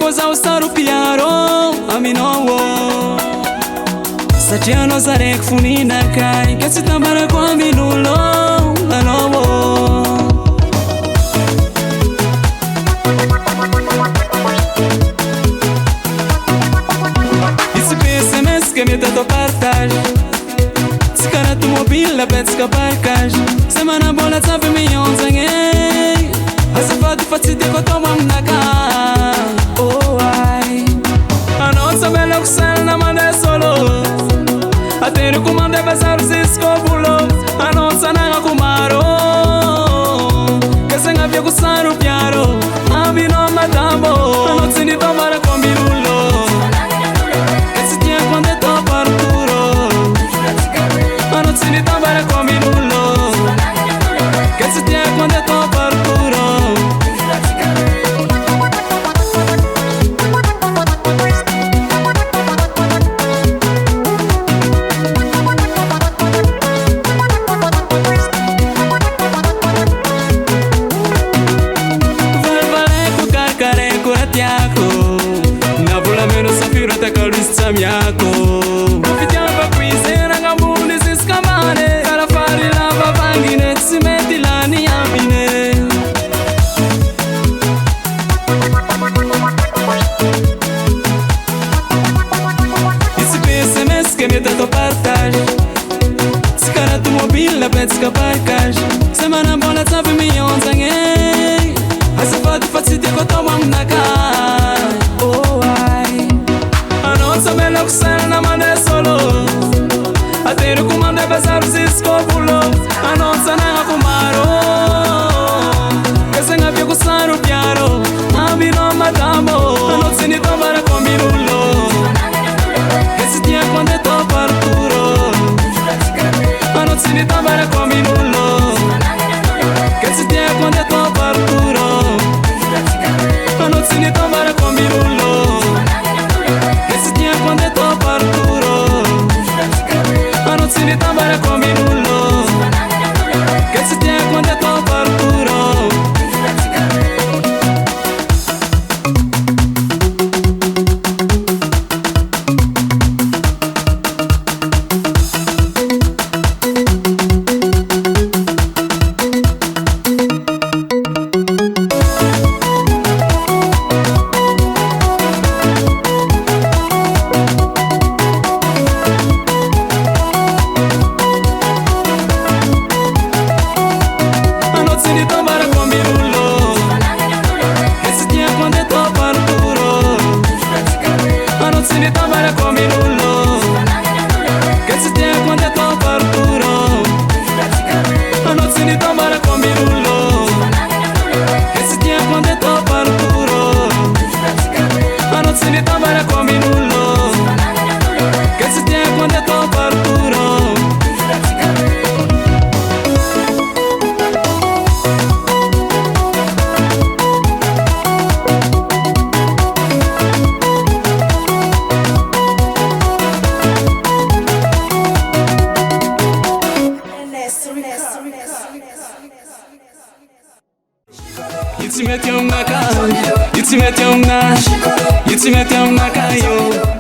cosa usar o piaro aminowo Satia no zarek funina kai que se tambara com a minulo anowo Esse SMS que me dá partage Se cara tu mobile la pet escapar cage Semana bola sabe milhões zanguei Essa foto faz se ter que tomar na cara Oh ai A nossa bela que na manda solo Até no comando é passar os escobulos A nossa nanga kumaro Que se ngavia kusar o piaro A vino matambo A nossa ni tomara com mirulo Que se tinha quando é top Arturo A nossa ni tomara com mirulo Que se tinha quando é top Arturo Miako Ofitiamba kuizena ngamuni ziskamane Karafari lava vangine Tsimeti lani yamine Esse SMS que me dá partage Se cara tu mobile la pet escapar cage Semana bola sabe milhões zanguei Essa foto faz se ter que eu tomo na cara Oh ai Nossa bela que na manda solo Até no comando é passar os escobulos A nossa nanga kumaro Que se ngavia kusar o piaro A vino matambo A nossa ni tomara com mirulo Que se tinha quando é top Arturo A nossa ni tomara com mirulo Que se tinha quando é top Arturo A nossa ni tomara com mirulo Quando é top Arturo A noite ni tambara com minulo Que se tinha quando é top Arturo You to met your naka, you to met your naka, you to met your naka, yo.